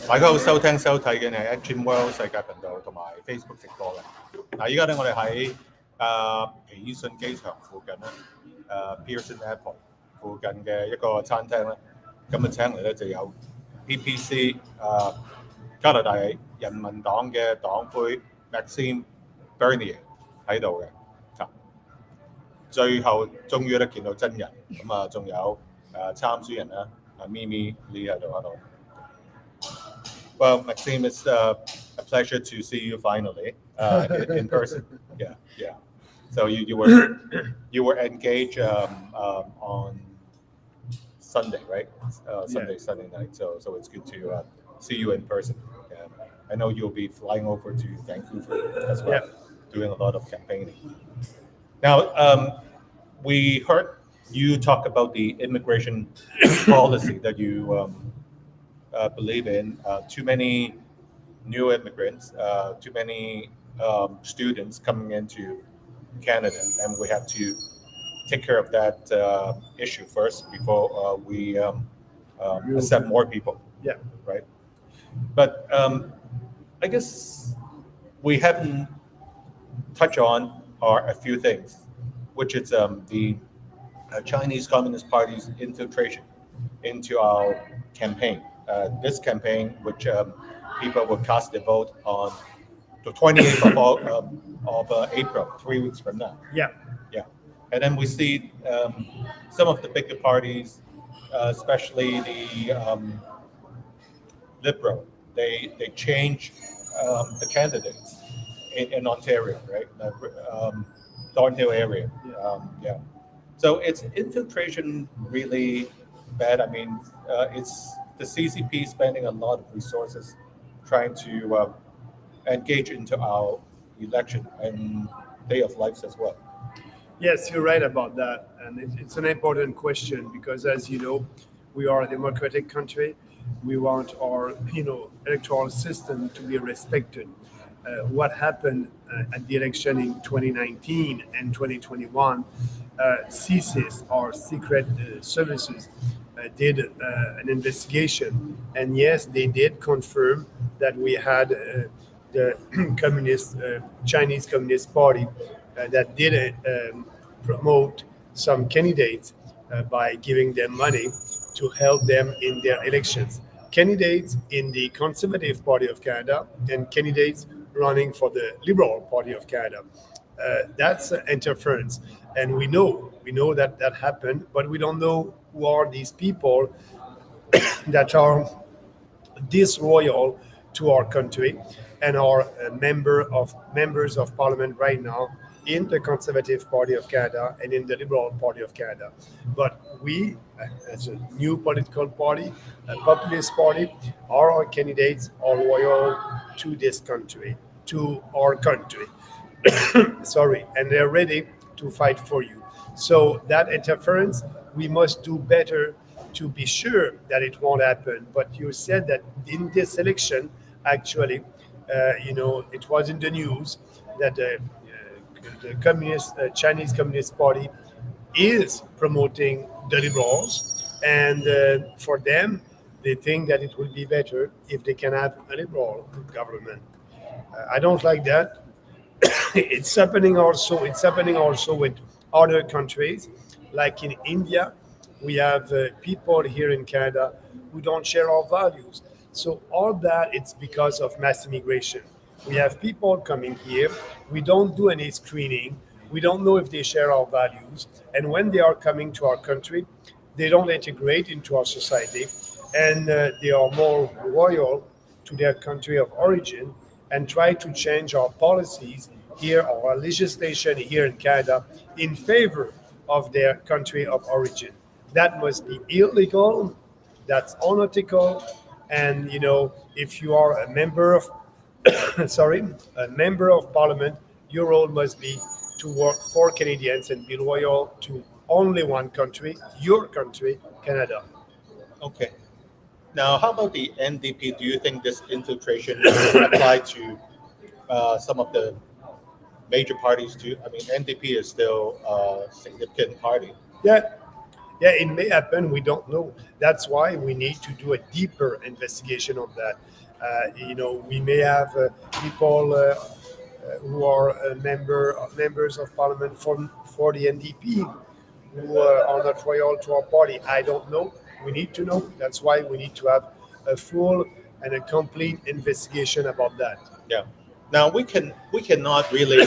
大家好，收聽收睇嘅係 Chin World 世界頻道同埋 Facebook 直播嘅。嗱，依家咧我哋喺皮爾遜機場附近咧，Pearson Airport 附近嘅一個餐廳咧，今日請嚟咧就有 PPC 加拿大人民黨嘅黨魁 Maxime Bernier 喺度嘅。最後終於咧見到真人，咁啊仲有參選人啦，Mimi 喺度。Well, Maxime, it's a pleasure to see you finally in person. Yeah. So you were engaged on Sunday, right? Sunday night. So it's good to see you in person. Yeah. I know you'll be flying over to Vancouver as well, doing a lot of campaigning. Now, we heard you talk about the immigration policy that you believe in. Too many new immigrants, too many students coming into Canada, and we have to take care of that issue first before we accept more people. Yeah. Right. But I guess we haven't touched on are a few things, which is the Chinese Communist Party's infiltration into our campaign. This campaign, which people will cast their vote on the 28th of April, 3 weeks from now. Yeah. And then we see some of the bigger parties, especially the Liberal, they change the candidates in Ontario, right? Thornhill area. Yeah. So is infiltration really bad? I mean, it's the CCP spending a lot of resources trying to engage into our election and day of lives as well. Yes, you're right about that. And it's an important question because, as you know, we are a democratic country. We want our, electoral system to be respected. What happened at the election in 2019 and 2021, CSIS, our secret services, did an investigation. And yes, they did confirm that we had the Chinese Communist Party that did promote some candidates by giving them money to help them in their elections. Candidates in the Conservative Party of Canada and candidates running for the Liberal Party of Canada. That's interference. And we know that happened, but we don't know who are these people that are disloyal to our country and are members of Parliament right now in the Conservative Party of Canada and in the Liberal Party of Canada. But we, as a new political party, a populist party, our candidates are loyal to this country, to our country. Sorry, and they're ready to fight for you. So that interference, we must do better to be sure that it won't happen. But you said that in this election, actually, it was in the news that the Chinese Communist Party is promoting the Liberals, and for them, they think that it will be better if they can have a Liberal government. I don't like that. It's happening also with other countries, like in India. We have people here in Canada who don't share our values. So all that, it's because of mass immigration. We have people coming here. We don't do any screening. We don't know if they share our values. And when they are coming to our country, they don't integrate into our society. And they are more loyal to their country of origin and try to change our policies here, our legislation here in Canada, in favor of their country of origin. That must be illegal. That's unethical. And, if you are a member of a member of Parliament, your role must be to work for Canadians and be loyal to only one country, your country, Canada. Okay. Now, how about the NDP? Do you think this infiltration will apply to some of the major parties too? I mean, NDP is still a significant party. Yeah, Yeah, it may happen. We don't know. That's why we need to do a deeper investigation of that. We may have people who are members of parliament for the NDP who are not loyal to our party. I don't know. We need to know. That's why we need to have a full and a complete investigation about that. Yeah. Now we cannot really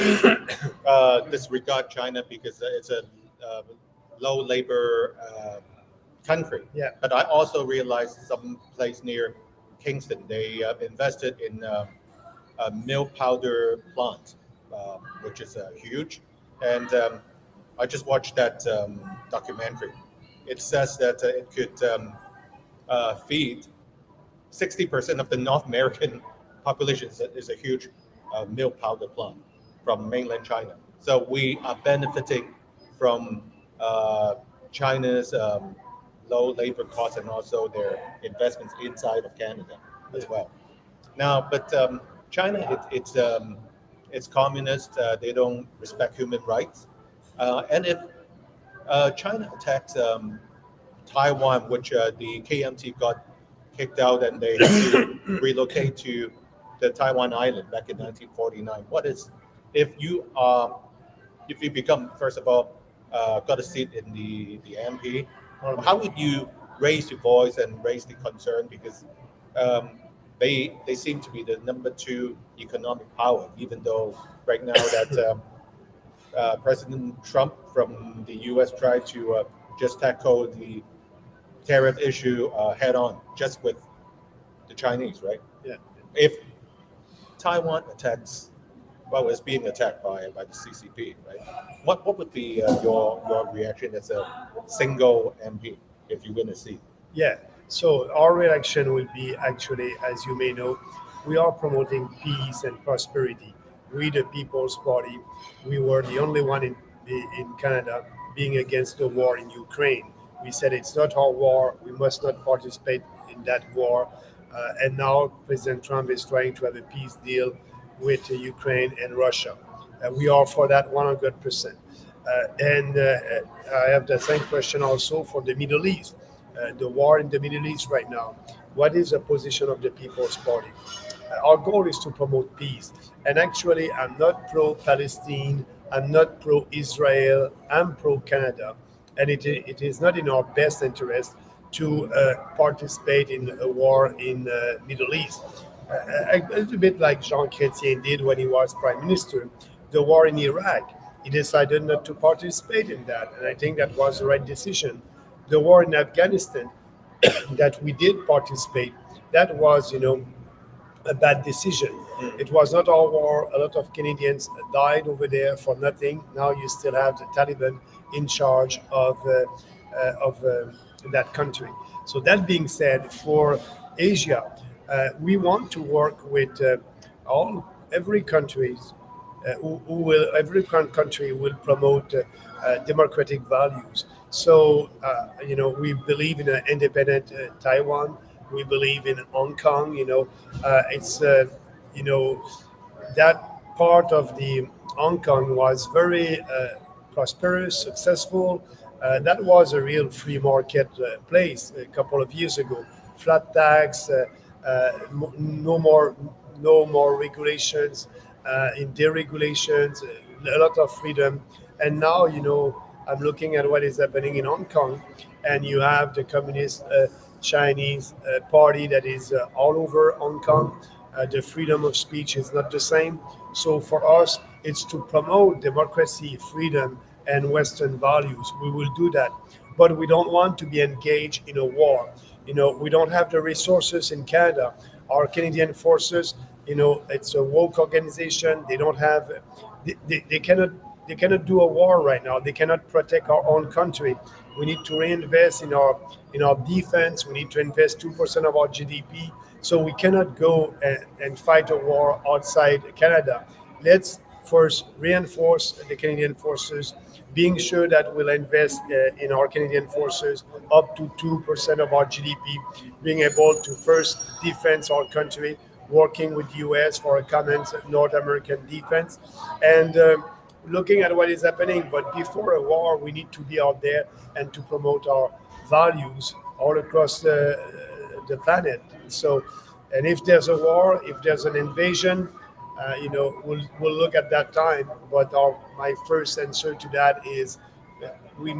disregard China because it's a low labor country. Yeah. But I also realized some place near Kingston they invested in a milk powder plant, which is huge. And I just watched that documentary. It says that it could feed 60% of the North American population. Is a huge milk powder plant from mainland China. So we are benefiting from China's low labor costs and also their investments inside of Canada as well. Now, but China, it's communist. They don't respect human rights. And if China attacks Taiwan, which the KMT got kicked out and they had to relocate to the Taiwan island back in 1949. What is if you become, first of all, got a seat in the MP? How would you raise your voice and raise the concern, because they seem to be the number 2 economic power, even though right now that President Trump from the U.S. tried to just tackle the tariff issue head on, just with the Chinese, right? Yeah. If Taiwan attacks, well, it's being attacked by the CCP, right? What would be your reaction as a single MP if you win a seat? Yeah. So our reaction will be, actually, as you may know, we are promoting peace and prosperity. We, the People's Party, we were the only one in Canada being against the war in Ukraine. We said it's not our war. We must not participate in that war. And now President Trump is trying to have a peace deal with Ukraine and Russia. We are for that 100%. And I have the same question also for the Middle East. The war in the Middle East right now. What is the position of the People's Party? Our goal is to promote peace. And actually, I'm not pro-Palestine. I'm not pro-Israel. I'm pro-Canada. And it is not in our best interest to participate in a war in the Middle East. A little bit like Jean Chrétien did when he was Prime Minister. The war in Iraq, he decided not to participate in that. And I think that was the right decision. The war in Afghanistan, that we did participate, that was, a bad decision. It was not our war. A lot of Canadians died over there for nothing. Now you still have the Taliban in charge of that country. So that being said, for Asia, we want to work with every country will promote democratic values. So we believe in an independent Taiwan. We believe in Hong Kong. It's that part of the Hong Kong was very prosperous, successful. That was a real free market place a couple of years ago. Flat tax, no more regulations, in deregulations, a lot of freedom. And now, I'm looking at what is happening in Hong Kong, and you have the Communist Chinese party that is all over Hong Kong. The freedom of speech is not the same. So for us, it's to promote democracy, freedom, and Western values. We will do that. But we don't want to be engaged in a war. We don't have the resources in Canada. Our Canadian forces, it's a woke organization. They don't have, they cannot do a war right now. They cannot protect our own country. We need to reinvest in our defense. We need to invest 2% of our GDP. So we cannot go and fight a war outside Canada. Let's first reinforce the Canadian forces, being sure that we'll invest in our Canadian forces up to 2% of our GDP, being able to first defend our country, working with the US for a common North American defense. And looking at what is happening. But before a war, we need to be out there and to promote our values all across the planet. So, and if there's a war, if there's an invasion, we'll look at that time. But my first answer to that is we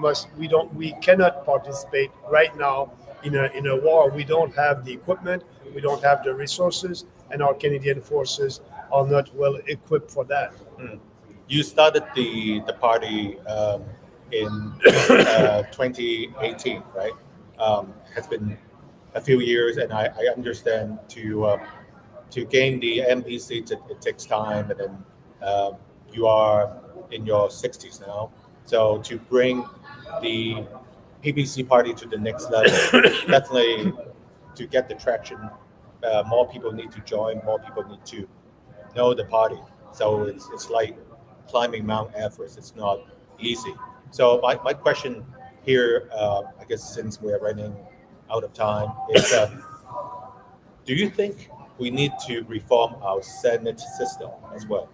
cannot participate right now in a war. We don't have the equipment, we don't have the resources, and our Canadian forces are not well equipped for that. You started the party in 2018, right? Has been a few years, and I understand to gain the MP seats, it takes time, and then you are in your 60s now. So to bring the PPC party to the next level, definitely to get the traction, more people need to join, more people need to know the party. So it's like climbing Mount Everest. It's not easy. So my question here, I guess since we're running out of time, is do you think we need to reform our Senate system as well?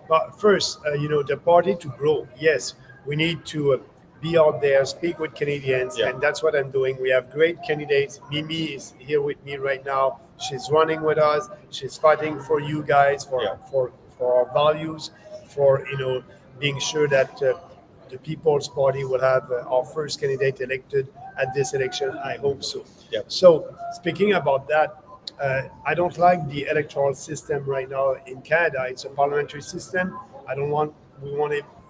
But first, the party to grow, yes, we need to be out there, speak with Canadians, and that's what I'm doing. We have great candidates. Mimi is here with me right now. She's running with us. She's fighting for you guys, for our values, for being sure that the People's Party will have our first candidate elected at this election. I hope so. So speaking about that, I don't like the electoral system right now in Canada. It's a parliamentary system. We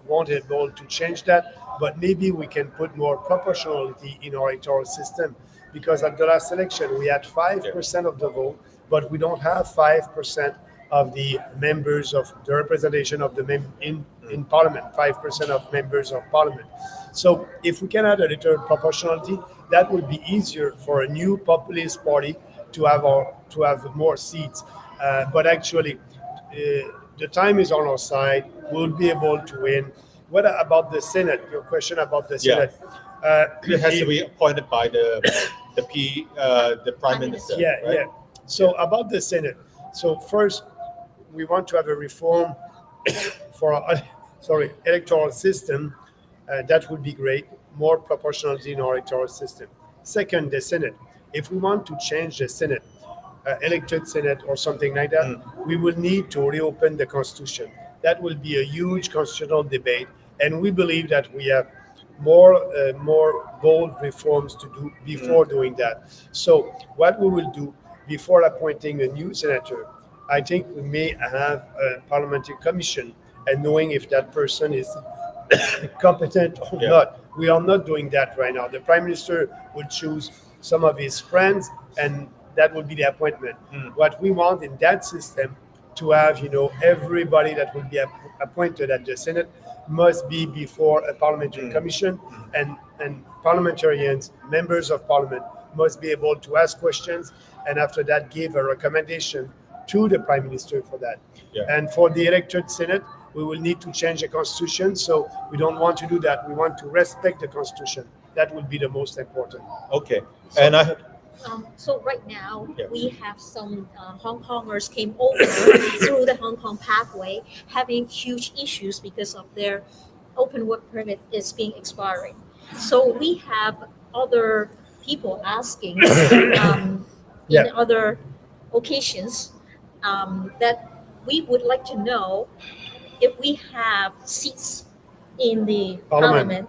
won't able to change that, but maybe we can put more proportionality in our electoral system, because at the last election we had 5% of the vote, but we don't have 5% of the members of the representation of the in Parliament, 5% of members of Parliament. So if we can add a little proportionality, that would be easier for a new populist party to have more seats. But actually, the time is on our side. We'll be able to win. What about the Senate? Your question about the Senate. It has to be appointed by the Prime Minister. Right? So about the Senate. So first, we want to have a reform for our electoral system. That would be great. More proportionality in our electoral system. Second, the Senate. If we want to change the Senate, elected Senate or something like that, we will need to reopen the Constitution. That will be a huge constitutional debate, and we believe that we have more bold reforms to do before doing that. So what we will do before appointing a new senator, I think we may have a parliamentary commission, and knowing if that person is competent or not. We are not doing that right now. The Prime Minister will choose some of his friends, and that will be the appointment. What we want in that system to have, everybody that will be appointed at the Senate must be before a parliamentary commission, and parliamentarians, members of Parliament, must be able to ask questions, and after that give a recommendation to the Prime Minister for that. And for the elected Senate, we will need to change the Constitution, so we don't want to do that. We want to respect the Constitution. That would be the most important. Okay. So, so right now, we have some Hong Kongers came over through the Hong Kong pathway, having huge issues because of their open work permit is being expiring. So we have other people asking in other occasions that we would like to know if we have seats in the Parliament,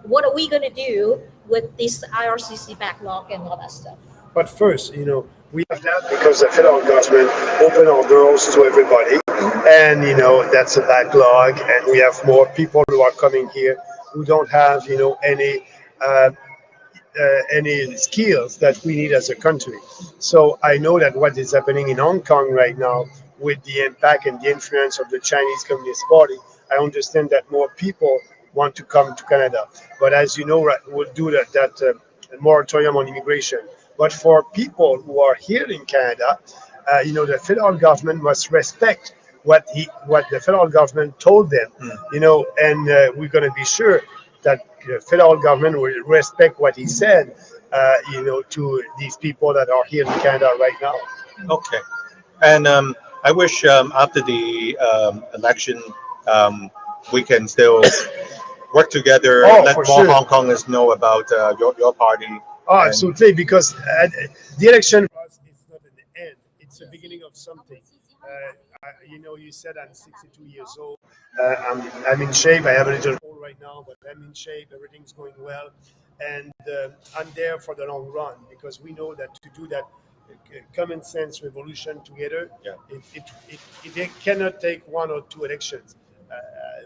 what are we going to do with this IRCC backlog and all that stuff? But first, we have that because the federal government opened our doors to everybody, and that's a backlog, and we have more people who are coming here who don't have any skills that we need as a country. So I know that what is happening in Hong Kong right now with the impact and the influence of the Chinese Communist Party, I understand that more people want to come to Canada. But as you know, we'll do that moratorium on immigration. But for people who are here in Canada, the federal government must respect what the federal government told them, and we're going to be sure that the federal government will respect what he said, to these people that are here in Canada right now. Okay. And I wish after the election, we can still work together. Oh, Let for more sure. Hong Kongers know about your party. Oh, And- absolutely, because the election for us is not an end; it's the beginning of something. You said I'm 62 years old. I'm in shape. I have a little hole right now, but I'm in shape. Everything's going well, and I'm there for the long run because we know that to do that common sense revolution together, it cannot take 1 or 2 elections.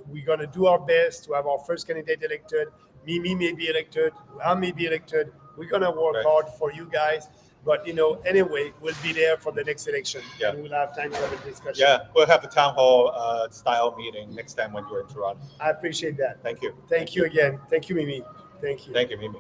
We're going to do our best to have our first candidate elected. Mimi may be elected. I may be elected. We're going to work hard for you guys. But, anyway, we'll be there for the next election. Yeah. And we'll have time to have a discussion. Yeah, we'll have a town hall style meeting next time when you're in Toronto. I appreciate that. Thank you. Thank you again. Thank you, Mimi. Thank you. Thank you, Mimi.